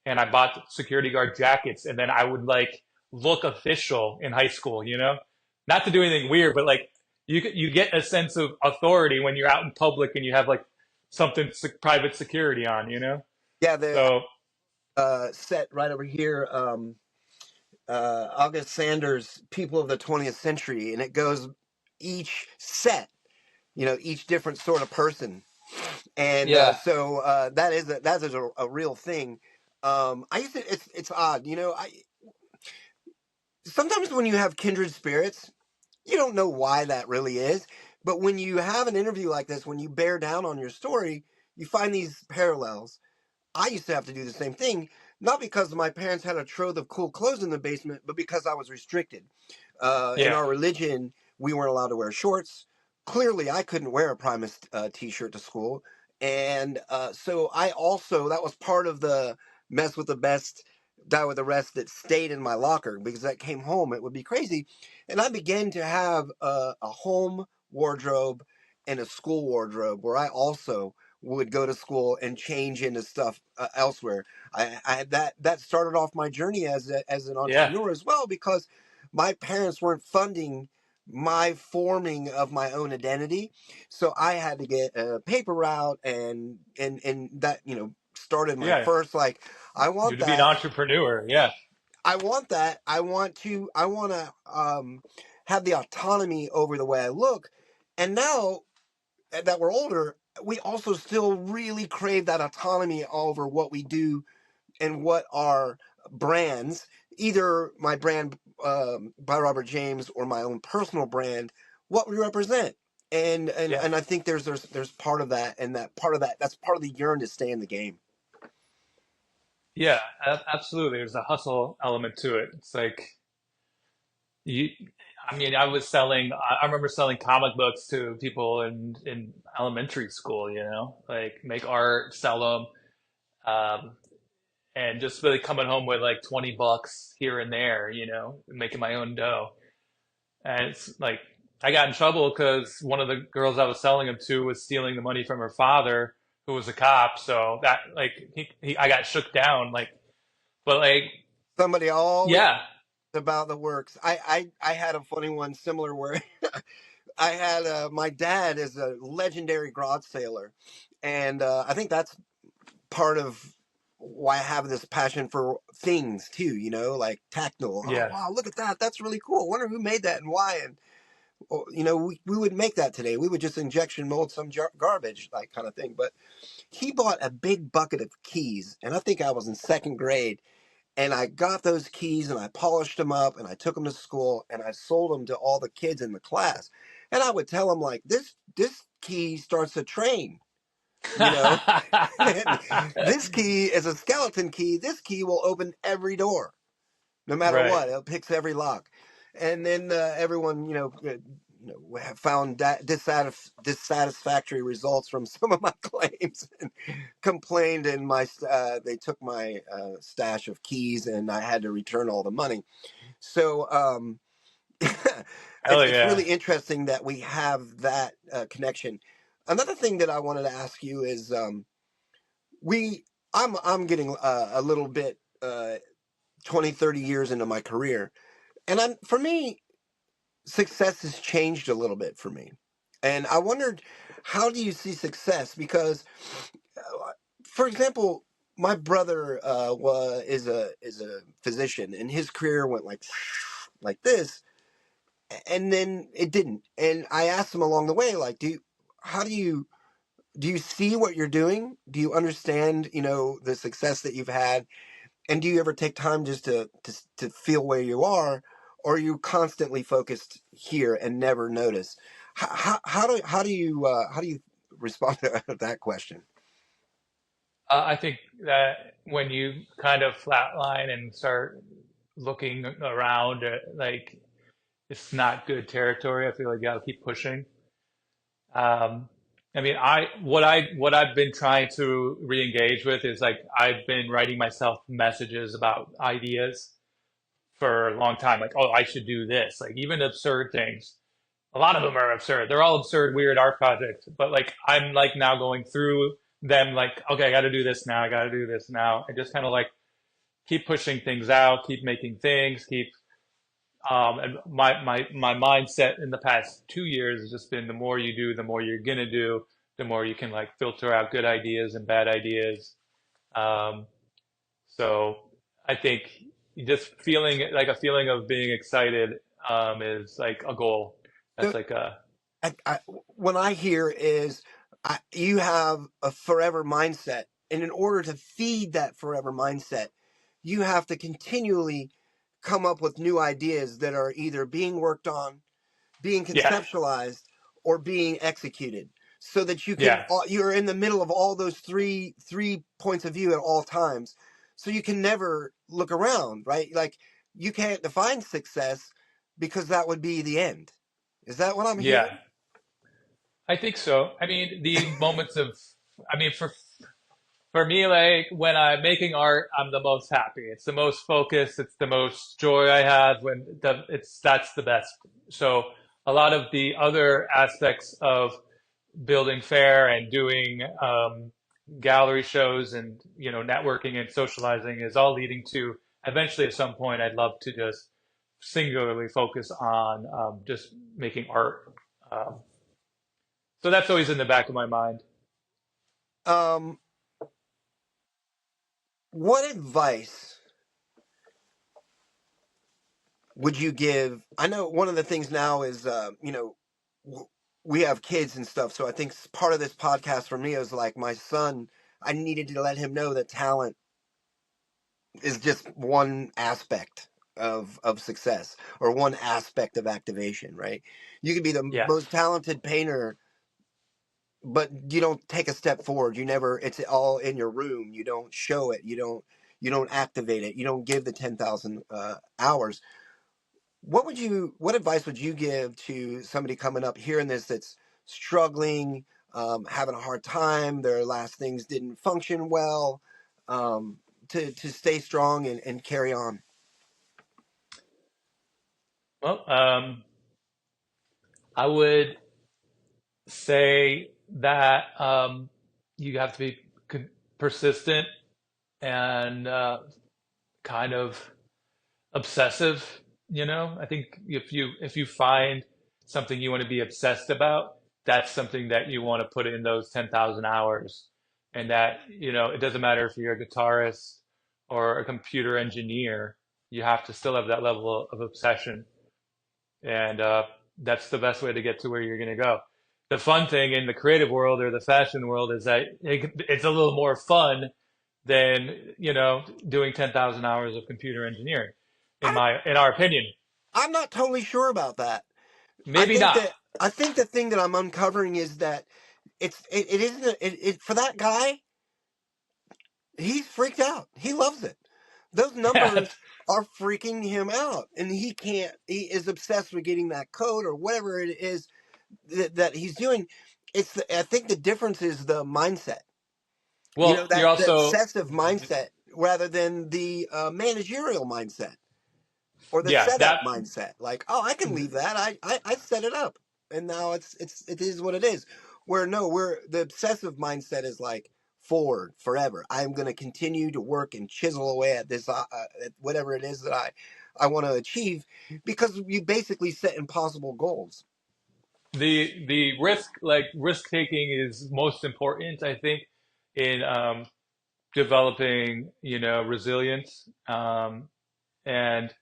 [SPEAKER 2] and I bought security guard jackets, and then I would like look official in high school. Not to do anything weird, but like you get a sense of authority when you're out in public and you have like something private security on.
[SPEAKER 1] Yeah, the
[SPEAKER 2] So
[SPEAKER 1] set right over here, August Sanders, People of the 20th Century, and it goes each set, each different sort of person. And
[SPEAKER 2] yeah,
[SPEAKER 1] so that is a real thing. I used to, it's odd, I sometimes when you have kindred spirits, you don't know why that really is. But when you have an interview like this, when you bear down on your story, you find these parallels. I used to have to do the same thing, not because my parents had a trove of cool clothes in the basement, but because I was restricted. In
[SPEAKER 2] yeah,
[SPEAKER 1] our religion, we weren't allowed to wear shorts. Clearly, I couldn't wear a Primus t-shirt to school. And so that was part of the mess with the best, die with the rest that stayed in my locker, because that came home, it would be crazy. And I began to have a home wardrobe and a school wardrobe where I also would go to school and change into stuff elsewhere. That started off my journey as an
[SPEAKER 2] yeah,
[SPEAKER 1] entrepreneur as well, because my parents weren't funding my forming of my own identity, so I had to get a paper route, and that started my
[SPEAKER 2] yeah.
[SPEAKER 1] first, like, I
[SPEAKER 2] You
[SPEAKER 1] want
[SPEAKER 2] to be an
[SPEAKER 1] that,
[SPEAKER 2] entrepreneur. Yeah,
[SPEAKER 1] I want to have the autonomy over the way I look. And now that we're older, we also still really crave that autonomy over what we do and what our brands, either my brand by Robert James or my own personal brand, what we represent. And
[SPEAKER 2] yeah,
[SPEAKER 1] and I think there's part of that, and that's part of the yearn to stay in the game.
[SPEAKER 2] yeah. Absolutely. There's a hustle element to it. It's like you. I mean, I remember selling comic books to people in elementary school. Like make art, sell them, and just really coming home with like 20 bucks here and there. Making my own dough. And it's like I got in trouble because one of the girls I was selling them to was stealing the money from her father, who was a cop. So that like I got shook down. Like, but like,
[SPEAKER 1] Somebody always
[SPEAKER 2] yeah,
[SPEAKER 1] about the works. I had a funny one similar where I had my dad is a legendary garage sailor, and I think that's part of why I have this passion for things too, like tactile. Oh,
[SPEAKER 2] yeah,
[SPEAKER 1] wow, look at that. That's really cool. I wonder who made that and why. And, we would make that today. We would just injection mold some garbage, like, kind of thing. But he bought a big bucket of keys. And I think I was in second grade. And I got those keys and I polished them up and I took them to school and I sold them to all the kids in the class. And I would tell them, like, this key starts a train, you know? And this key is a skeleton key. This key will open every door, no matter
[SPEAKER 2] right.
[SPEAKER 1] what. It picks every lock. And then everyone, found dissatisfactory results from some of my claims and complained. And they took my stash of keys, and I had to return all the money. So
[SPEAKER 2] Hell
[SPEAKER 1] it's
[SPEAKER 2] yeah.
[SPEAKER 1] really interesting that we have that connection. Another thing that I wanted to ask you is we I'm getting a little bit 20, 30 years into my career, and for me, success has changed a little bit for me. And I wondered, how do you see success? Because, for example, my brother is a physician, and his career went like this, and then it didn't. And I asked him along the way, like, how do you see what you're doing? Do you understand, the success that you've had? And do you ever take time just to feel where you are, or are you constantly focused here and never notice? How do you respond to that question?
[SPEAKER 2] I think that when you kind of flatline and start looking around, like it's not good territory. I feel like you gotta keep pushing. Um, I mean, what I've been trying to re-engage with is like I've been writing myself messages about ideas for a long time. Like, oh, I should do this. Like even absurd things. A lot of them are absurd. They're all absurd, weird art projects. But like I'm like now going through them. Like, okay, I got to do this now. I got to do this now. I just kind of like keep pushing things out, keep making things, keep and my mindset in the past 2 years has just been the more you do, the more you're gonna do, the more you can like filter out good ideas and bad ideas. Um, so I think just feeling like a feeling of being excited is like a goal. That's
[SPEAKER 1] The,
[SPEAKER 2] like a
[SPEAKER 1] I, what I hear is you have a forever mindset, and in order to feed that forever mindset, you have to continually come up with new ideas that are either being worked on, being
[SPEAKER 2] yeah,
[SPEAKER 1] conceptualized, or being executed, so that
[SPEAKER 2] yeah,
[SPEAKER 1] you're in the middle of all those three points of view at all times, so you can never look around, right? Like, you can't define success, because that would be the end. Is that what I'm
[SPEAKER 2] yeah.
[SPEAKER 1] hearing?
[SPEAKER 2] I think so. I mean, the moments of, I mean, for me, like when I'm making art, I'm the most happy. It's the most focused. It's the most joy I have when that's the best. So a lot of the other aspects of building fair and doing gallery shows and networking and socializing is all leading to eventually at some point I'd love to just singularly focus on just making art. Um, so that's always in the back of my mind.
[SPEAKER 1] um what advice would you give? I know one of the things now is, we have kids and stuff, so I think part of this podcast for me is like my son. I needed to let him know that talent is just one aspect of success, or one aspect of activation, right? You could be the
[SPEAKER 2] Yeah,
[SPEAKER 1] most talented painter, but you don't take a step forward. You never, it's all in your room. You don't show it. You don't activate it. You don't give the 10,000 hours. What advice would you give to somebody coming up hearing this, that's struggling, having a hard time, their last things didn't function well, um, to stay strong and carry on?
[SPEAKER 2] well, I would say that you have to be persistent and kind of obsessive. I think if you find something you want to be obsessed about, that's something that you want to put in those 10,000 hours. And that, it doesn't matter if you're a guitarist or a computer engineer, you have to still have that level of obsession. And that's the best way to get to where you're going to go. The fun thing in the creative world or the fashion world is that it's a little more fun than doing 10,000 hours of computer engineering,
[SPEAKER 1] I,
[SPEAKER 2] in our opinion.
[SPEAKER 1] I'm not totally sure about that. I
[SPEAKER 2] Maybe
[SPEAKER 1] think
[SPEAKER 2] not.
[SPEAKER 1] that I think the thing that I'm uncovering is that it isn't for that guy. He's freaked out. He loves it. Those
[SPEAKER 2] Yeah,
[SPEAKER 1] numbers are freaking him out, and he is obsessed with getting that code, or whatever it is that he's doing. I think the difference is the mindset.
[SPEAKER 2] well, you're
[SPEAKER 1] That
[SPEAKER 2] also
[SPEAKER 1] obsessive mindset, rather than the managerial mindset, or the
[SPEAKER 2] yeah
[SPEAKER 1] setup
[SPEAKER 2] that
[SPEAKER 1] mindset. Like, oh, I can leave that. I set it up, and now it is what it is. Where, no, where the obsessive mindset is like, forward forever. I'm going to continue to work and chisel away at this, at whatever it is that I want to achieve, because you basically set impossible goals.
[SPEAKER 2] The risk taking is most important, I think, in developing, resilience. And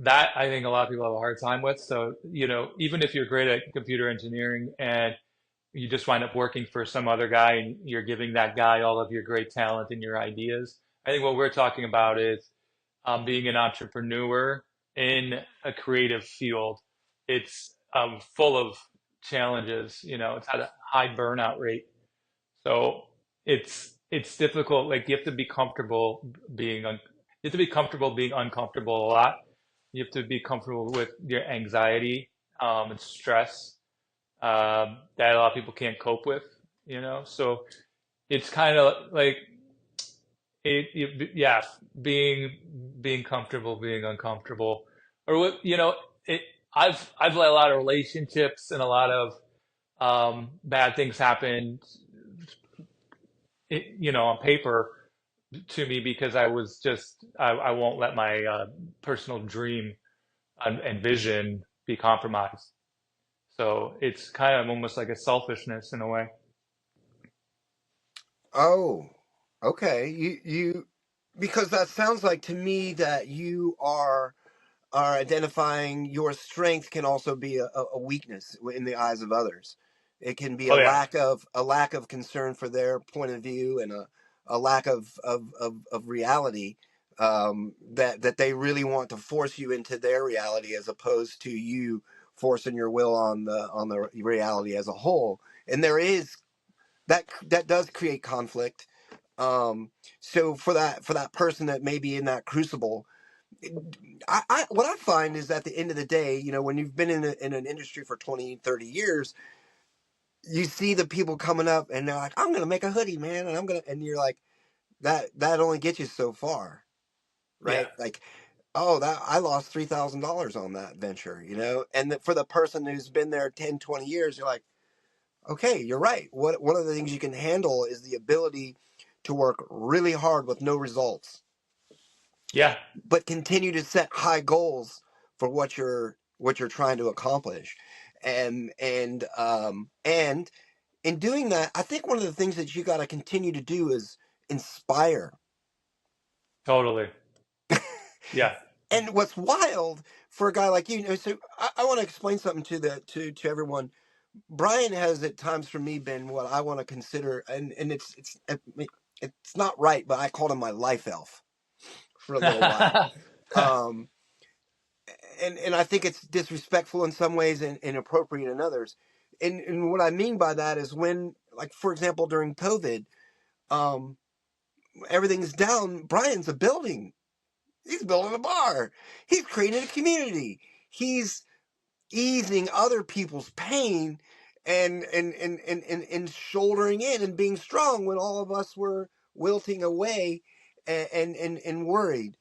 [SPEAKER 2] that I think a lot of people have a hard time with. So, even if you're great at computer engineering and you just wind up working for some other guy and you're giving that guy all of your great talent and your ideas, I think what we're talking about is being an entrepreneur in a creative field. It's full of challenges. It's had a high burnout rate, so it's difficult. Like you have to be comfortable being uncomfortable a lot. You have to be comfortable with your anxiety and stress that a lot of people can't cope with. So it's kind of like yeah, being comfortable, being uncomfortable, or what it. I've let a lot of relationships and a lot of bad things happen, on paper to me because I won't let my personal dream and vision be compromised. So it's kind of almost like a selfishness in a way.
[SPEAKER 1] Oh, okay. You because that sounds like to me that you are identifying your strength can also be a weakness in the eyes of others. It can be
[SPEAKER 2] Oh yeah,
[SPEAKER 1] a lack of concern for their point of view and a lack of reality, that they really want to force you into their reality as opposed to you forcing your will on the reality as a whole. And there is that does create conflict. So for that person that may be in that crucible, what I find is at the end of the day, when you've been in an industry for 20, 30 years, you see the people coming up and they're like, I'm going to make a hoodie, man. And you're like, that only gets you so far,
[SPEAKER 2] yeah,
[SPEAKER 1] right? Like, oh, that I lost $3,000 on that venture, and for the person who's been there 10, 20 years, you're like, okay, you're right. One of the things you can handle is the ability to work really hard with no results,
[SPEAKER 2] yeah,
[SPEAKER 1] but continue to set high goals for what you're trying to accomplish. And in doing that, I think one of the things that you got to continue to do is inspire.
[SPEAKER 2] totally. Yeah,
[SPEAKER 1] And what's wild for a guy like you, so I want to explain something to everyone. Brian has at times for me been what I want to consider, and it's not right, but I called him my life elf for a little while. Um, and I think it's disrespectful in some ways and inappropriate in others. And what I mean by that is when, like, for example, during COVID, um, everything's down. Brian's a building. He's building a bar. He's creating a community. He's easing other people's pain and shouldering in and being strong when all of us were wilting away and worried.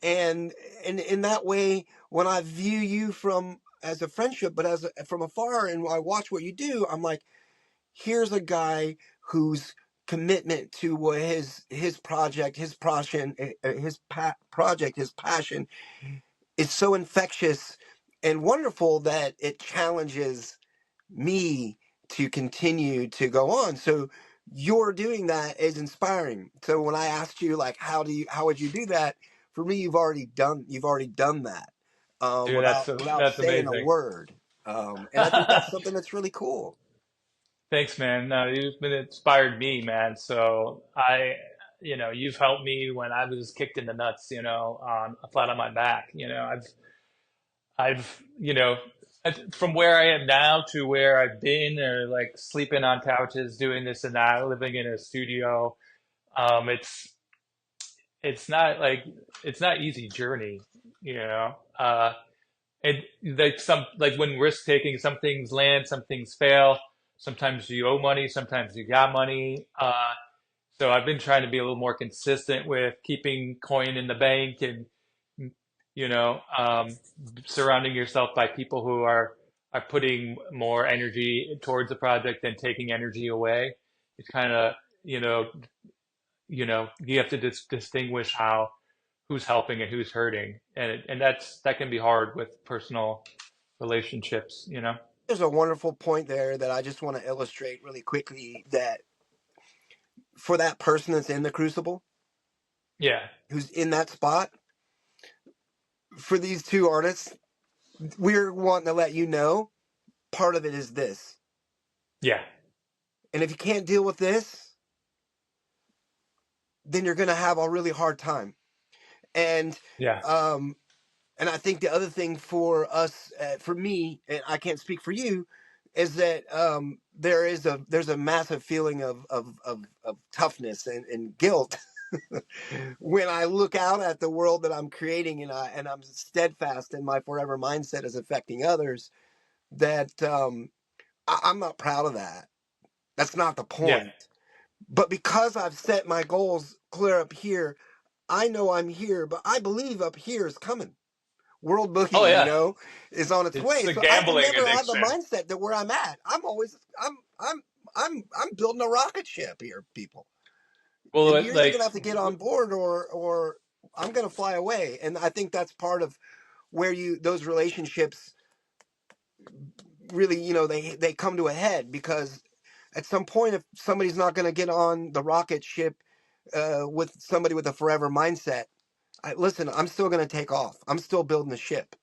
[SPEAKER 1] And in that way, when I view you from as a friendship, but from afar, and I watch what you do, I'm like, here's a guy whose commitment to what his project, his passion, project, his passion is so infectious and wonderful that it challenges me to continue to go on. So your doing that is inspiring. So when I asked you, like, how would you do that? For me, you've already done that,
[SPEAKER 2] dude,
[SPEAKER 1] without
[SPEAKER 2] that's
[SPEAKER 1] saying a
[SPEAKER 2] amazing.
[SPEAKER 1] word. And I think that's something that's really cool.
[SPEAKER 2] Thanks, man. No, you've been inspired me, man. So you've helped me when I was kicked in the nuts, on flat on my back. I've, from where I am now to where I've been, or like sleeping on couches, doing this and that, living in a studio. Um, it's, it's not like, it's not easy journey, you know. And like when risk taking, some things land, some things fail. Sometimes you owe money, sometimes you got money. So I've been trying to be a little more consistent with keeping coin in the bank and you know um, surrounding yourself by people who are putting more energy towards the project than taking energy away. It's kind of you know you have to distinguish how who's helping and who's hurting, and that can be hard with personal relationships.
[SPEAKER 1] There's a wonderful point there that I just want to illustrate really quickly, that for that person that's in the crucible,
[SPEAKER 2] Yeah.
[SPEAKER 1] who's in that spot, for these two artists, we're wanting to let you know part of it is this.
[SPEAKER 2] Yeah.
[SPEAKER 1] And if you can't deal with this, then you're going to have a really hard time. And
[SPEAKER 2] Yeah.
[SPEAKER 1] um, and I think the other thing for us, for me, and I can't speak for you, is that there's a massive feeling of toughness and guilt when I look out at the world that I'm creating, and I'm steadfast in my forever mindset is affecting others. That I'm not proud of that. That's not the
[SPEAKER 2] Yeah.
[SPEAKER 1] point. But because I've set my goals clear up here, I know I'm here, but I believe up here is coming. World
[SPEAKER 2] Oh
[SPEAKER 1] booking,
[SPEAKER 2] yeah.
[SPEAKER 1] is on its
[SPEAKER 2] It's
[SPEAKER 1] way.
[SPEAKER 2] a
[SPEAKER 1] So I can
[SPEAKER 2] gambling
[SPEAKER 1] never have the
[SPEAKER 2] addiction.
[SPEAKER 1] mindset that where I'm at. I'm building a rocket ship here, people.
[SPEAKER 2] Well,
[SPEAKER 1] And you're either
[SPEAKER 2] like,
[SPEAKER 1] gonna have to get on board, or I'm gonna fly away. And I think that's part of where those relationships really, they come to a head, because at some point, if somebody's not gonna get on the rocket ship with somebody with a forever mindset, listen, I'm still gonna take off. I'm still building the ship.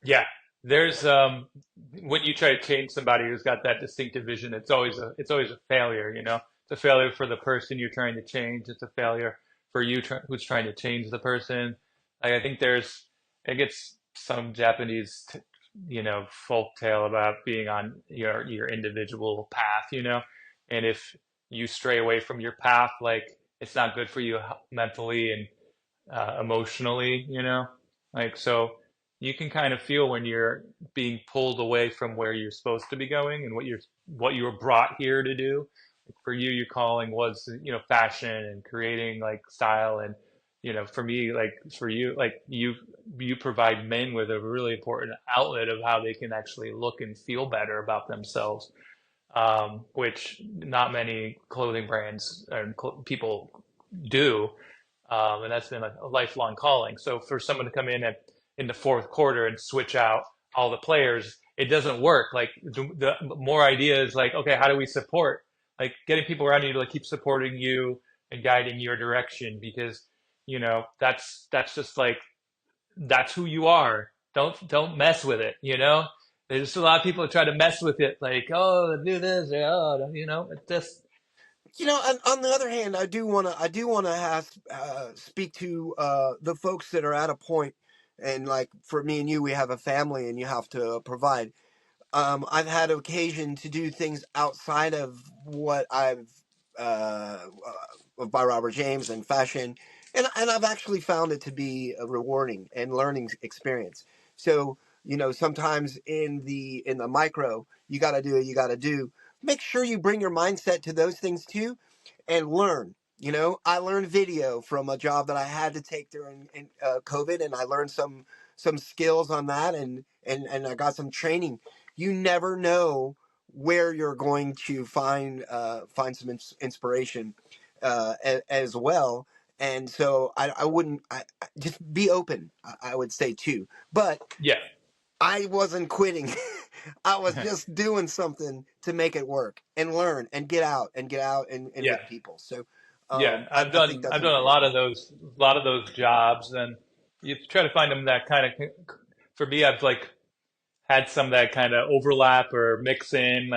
[SPEAKER 2] yeah, there's when you try to change somebody who's got that distinctive vision, it's always a failure, you know. It's a failure for the person you're trying to change. It's a failure for you who's trying to change the person. Like, I think I guess some Japanese, you know, folk tale about being on your individual path, you know, and if you stray away from your path, like, it's not good for you mentally and emotionally, you know? Like, so you can kind of feel when you're being pulled away from where you're supposed to be going and what you were brought here to do. Like, for you, your calling was, you know, fashion and creating like style. And, you know, for me, like for you, like you provide men with a really important outlet of how they can actually look and feel better about themselves, which not many clothing brands and people do, and that's been a lifelong calling. So for someone to come in the fourth quarter and switch out all the players, it doesn't work. Like the more ideas, like, okay, how do we support? Like, getting people around you to like keep supporting you and guiding your direction, because you know that's just like that's who you are. Don't mess with it. You know, there's just a lot of people that try to mess with it, like, oh, do this, or, oh, you know, it just
[SPEAKER 1] And on the other hand, I do want to speak to the folks that are at a point, and like for me and you, we have a family, and you have to provide. I've had occasion to do things outside of what I've by Robert James and fashion, and I've actually found it to be a rewarding and learning experience. So sometimes in the micro, you got to do what you got to do. Make sure you bring your mindset to those things too, and learn. I learned video from a job that I had to take during COVID, and I learned some skills on that, and I got some training. You never know where you're going to find some inspiration as well. And so I wouldn't just be open. I would say too, but
[SPEAKER 2] yeah.
[SPEAKER 1] I wasn't quitting. I was just doing something to make it work and learn and get out and
[SPEAKER 2] Yeah.
[SPEAKER 1] with people. So
[SPEAKER 2] Yeah,
[SPEAKER 1] I think that's
[SPEAKER 2] I've done
[SPEAKER 1] important.
[SPEAKER 2] a lot of those jobs, and you try to find them that kind of. For me, I've like had some that kind of overlap or mix in,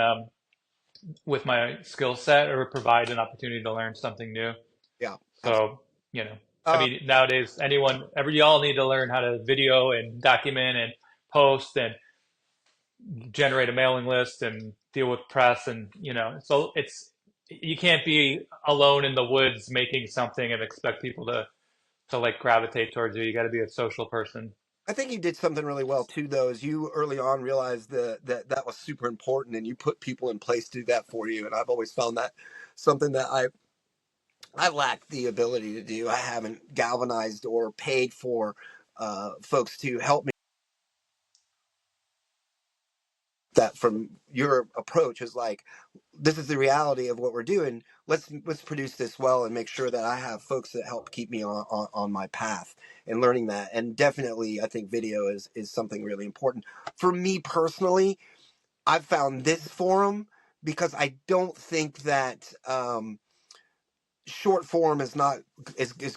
[SPEAKER 2] with my skill set, or provide an opportunity to learn something new.
[SPEAKER 1] Yeah, absolutely.
[SPEAKER 2] So, you know, I
[SPEAKER 1] Uh,
[SPEAKER 2] mean, nowadays, y'all need to learn how to video and document and post and generate a mailing list and deal with press, and you know, so you can't be alone in the woods making something and expect people to like gravitate towards you. You got to be a social person.
[SPEAKER 1] I think you did something really well too, though, is you early on realized that was super important, and you put people in place to do that for you. And I've always found that something that I lack the ability to do. I haven't galvanized or paid for folks to help me. That from your approach is like, this is the reality of what we're doing. Let's produce this well and make sure that I have folks that help keep me on my path and learning that. And definitely, I think video is something really important for me personally. I've found this forum because I don't think that short form is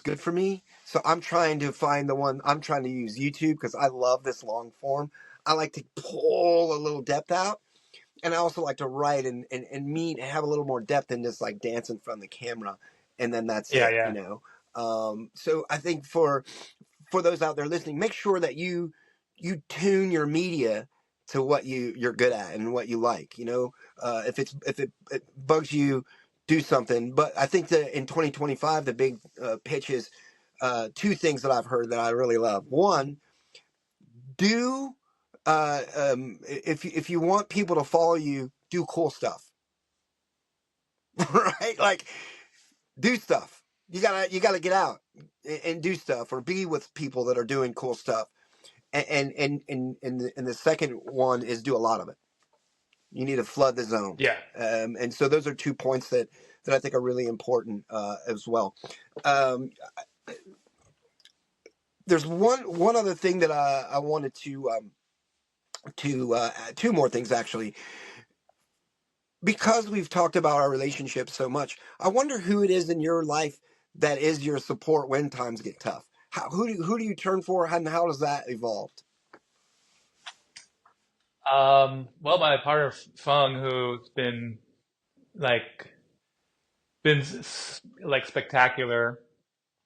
[SPEAKER 1] good for me. So I'm trying to find the one. I'm trying to use YouTube because I love this long form. I like to pull a little depth out, and I also like to write and meet and have a little more depth than just like dance in front of the camera, and then that's
[SPEAKER 2] Yeah,
[SPEAKER 1] it,
[SPEAKER 2] yeah.
[SPEAKER 1] So I think for those out there listening, make sure that you tune your media to what you're good at and what you like. If it bugs you, do something. But I think that in 2025, the big pitch is two things that I've heard that I really love. One, do if you want people to follow you, do cool stuff, right? Like do stuff. You gotta get out and do stuff, or be with people that are doing cool stuff. And the second one is do a lot of it. You need to flood the zone.
[SPEAKER 2] Yeah.
[SPEAKER 1] And so those are 2 points that I think are really important as well. Um, there's one other thing that I wanted to add, two more things actually, because we've talked about our relationship so much. I wonder who it is in your life that is your support when times get tough. Who do you turn for, and how does that evolve?
[SPEAKER 2] Well, my partner Fung, who's like been like spectacular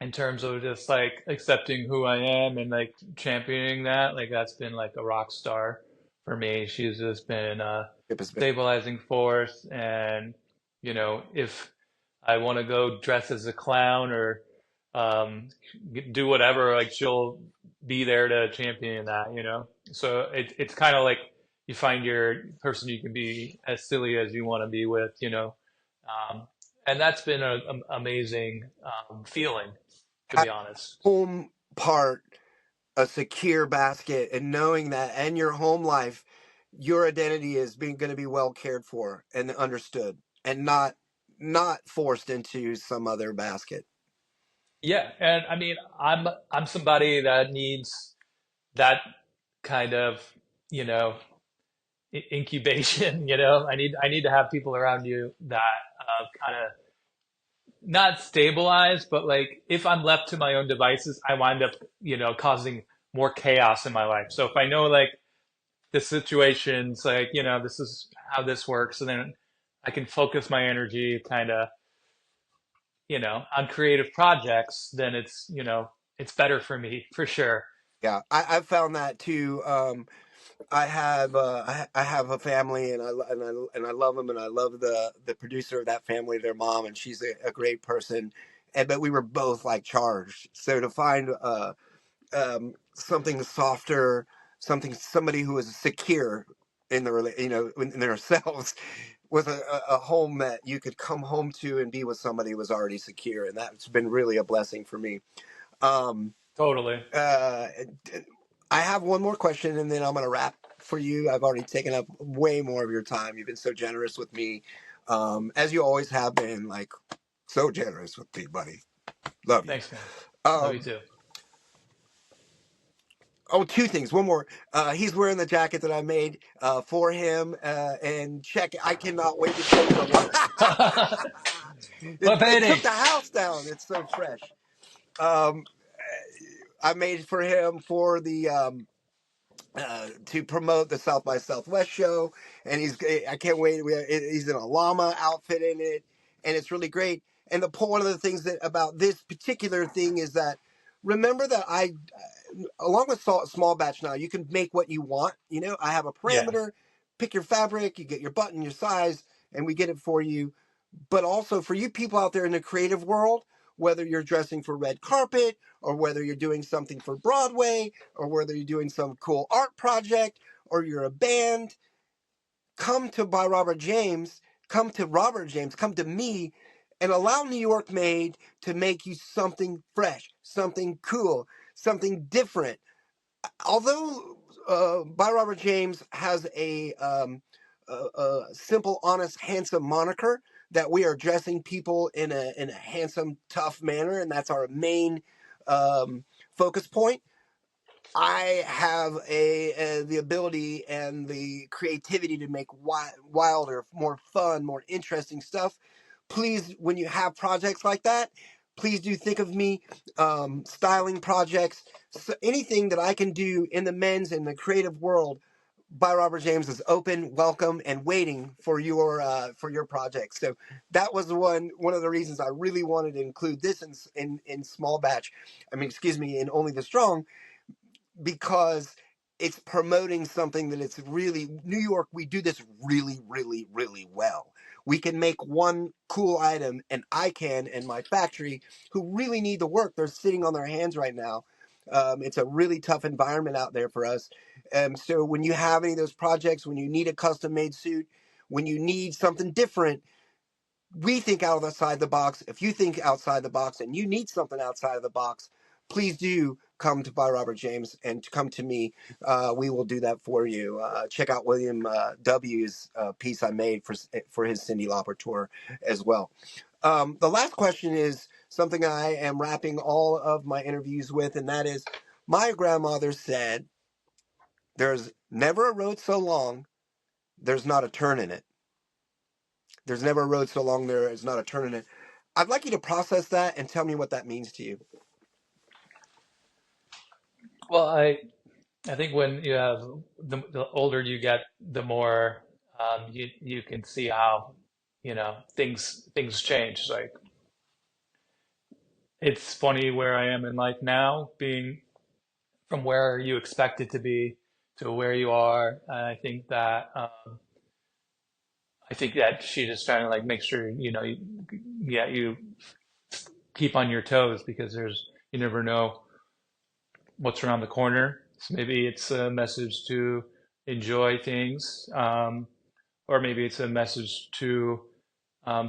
[SPEAKER 2] in terms of just like accepting who I am and like championing that. Like that's been like a rock star for me. She's just been a stabilizing force, and if I want to go dress as a clown or um, do whatever, like she'll be there to champion that. So it's kind of like you find your person you can be as silly as you want to be with. Um, and that's been an amazing feeling, to be honest.
[SPEAKER 1] Home part a secure basket, and knowing that in your home life your identity is being going to be well cared for and understood, and not forced into some other basket.
[SPEAKER 2] Yeah, and I mean, I'm somebody that needs that kind of, you know, incubation. I need to have people around you that kind of not stabilize, but like if I'm left to my own devices, I wind up, causing more chaos in my life. So if I know like the situation's like, this is how this works, and then I can focus my energy kind of, on creative projects, then it's better for me for sure.
[SPEAKER 1] Yeah, I've found that too. I have a family, and I love them, and I love the producer of that family, their mom, and she's a great person. And but we were both like charged. So to find something softer, somebody who is secure in in themselves, with a home that you could come home to and be with somebody who was already secure, and that's been really a blessing for me. Um,
[SPEAKER 2] Totally.
[SPEAKER 1] uh, I have one more question, and then I'm going to wrap for you. I've already taken up way more of your time. You've been so generous with me, as you always have been. Like so generous with me, buddy. Love you.
[SPEAKER 2] Thanks, man. Love you
[SPEAKER 1] Um,
[SPEAKER 2] too.
[SPEAKER 1] oh, two things. One more. He's wearing the jacket that I made for him, and check. I cannot wait to show you the one.
[SPEAKER 2] What
[SPEAKER 1] It took
[SPEAKER 2] painting?
[SPEAKER 1] the house down. It's so fresh. Um, I made for him for the to promote the South by Southwest show, and I can't wait. He's in a llama outfit in it, and it's really great. And one of the things that about this particular thing is that, remember that along with small batch now, you can make what you want. I have a
[SPEAKER 2] Yeah,
[SPEAKER 1] parameter, pick your fabric, you get your button, your size, and we get it for you. But also for you people out there in the creative world, whether you're dressing for red carpet, or whether you're doing something for Broadway, or whether you're doing some cool art project, or you're a band, come to Robert James, come to me, and allow New York Made to make you something fresh, something cool, something different. Although by Robert James has a simple, honest, handsome moniker, that we are dressing people in a handsome, tough manner, and that's our main focus point. I have the ability and the creativity to make wilder, more fun, more interesting stuff. Please, when you have projects like that, please do think of me. Styling projects, so anything that I can do in the men's and the creative world. By Robert James is open, welcome, and waiting for your project. So that was one of the reasons I really wanted to include this in small batch. I mean, excuse me, in Only the Strong, because it's promoting something that it's really New York. We do this really, really, really well. We can make one cool item, and I can, and my factory, who really need the work, they're sitting on their hands right now. It's a really tough environment out there for us. So when you have any of those projects, when you need a custom made suit, when you need something different, we think outside the box. If you think outside the box and you need something outside of the box, please do come to By Robert James and come to me. We will do that for you. Check out William W.'s piece I made for his Cyndi Lauper tour as well. The last question is something I am wrapping all of my interviews with, and that is, my grandmother said, there's never a road so long, there's not a turn in it. There's never a road so long there is not a turn in it. I'd like you to process that and tell me what that means to you.
[SPEAKER 2] Well, I think when you have the older you get, the more you can see how things change. Like it's funny where I am in life now, being from where you expect it to be to where you are. And I think that she just trying to like make sure you keep on your toes because you never know what's around the corner. So maybe it's a message to enjoy things, or maybe it's a message to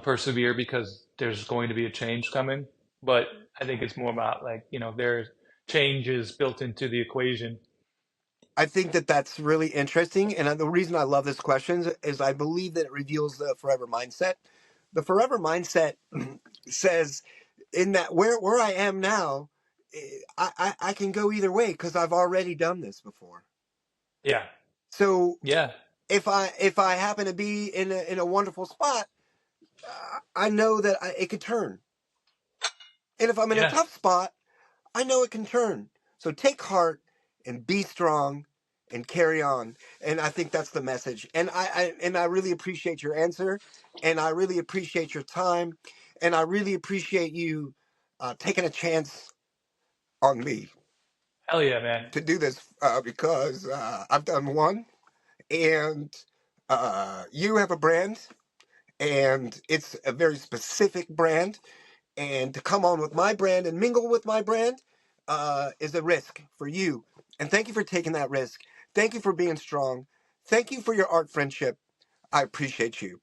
[SPEAKER 2] persevere because there's going to be a change coming. But I think it's more about like, there's changes built into the equation.
[SPEAKER 1] I think that that's really interesting. And the reason I love this question is I believe that it reveals the forever mindset. The forever mindset says, in that where I am now, I can go either way because I've already done this before.
[SPEAKER 2] Yeah.
[SPEAKER 1] So
[SPEAKER 2] Yeah.
[SPEAKER 1] if I happen to be in a wonderful spot, I know that it could turn. And if I'm in a
[SPEAKER 2] Yeah.
[SPEAKER 1] tough spot, I know it can turn. So take heart and be strong and carry on. And I think that's the message. And I really appreciate your answer, and I really appreciate your time, and I really appreciate you taking a chance on me
[SPEAKER 2] Hell yeah, man.
[SPEAKER 1] to do this because I've done one, and you have a brand, and it's a very specific brand. And to come on with my brand and mingle with my brand is a risk for you. And thank you for taking that risk. Thank you for being strong. Thank you for your art friendship. I appreciate you.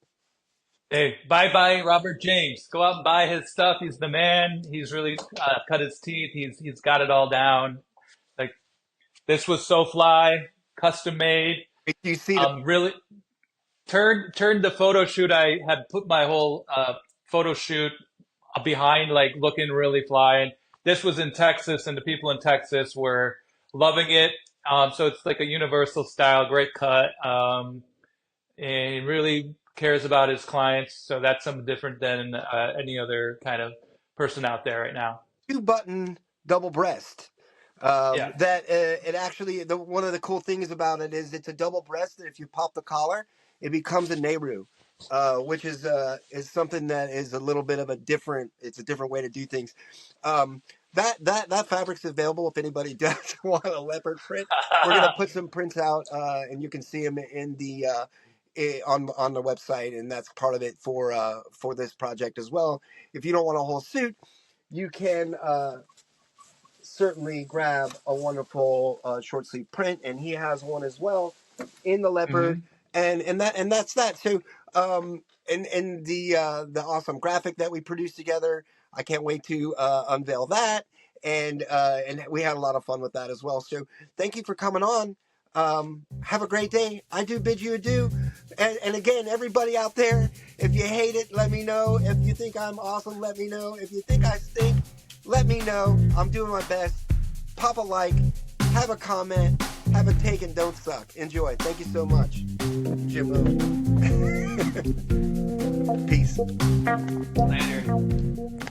[SPEAKER 2] Hey, bye bye, Robert James. Go out and buy his stuff. He's the man. He's really cut his teeth. He's got it all down. Like this was so fly, custom made.
[SPEAKER 1] If you see the
[SPEAKER 2] Really turned the photo shoot. I had put my whole photo shoot behind, like looking really fly. And this was in Texas, and the people in Texas were loving it. So it's like a universal style, great cut, and he really cares about his clients. So that's something different than any other kind of person out there right now.
[SPEAKER 1] 2-button double breast.
[SPEAKER 2] Yeah.
[SPEAKER 1] That it actually one of the cool things about it is it's a double breast that if you pop the collar, it becomes a Nehru, which is something that is a little bit of a different. It's a different way to do things. That fabric's available if anybody does want a leopard print. We're gonna put some prints out, and you can see them in the on the website, and that's part of it for this project as well. If you don't want a whole suit, you can certainly grab a wonderful short sleeve print, and he has one as well in the leopard,
[SPEAKER 2] Hmm.
[SPEAKER 1] and that's that. So and the awesome graphic that we produced together, I can't wait to unveil that, and we had a lot of fun with that as well. So thank you for coming on. Have a great day. I do bid you adieu. And again, everybody out there, if you hate it, let me know. If you think I'm awesome, let me know. If you think I stink, let me know. I'm doing my best. Pop a like, have a comment, have a take, and don't suck. Enjoy. Thank you so much, Jimbo. Peace.
[SPEAKER 2] Later.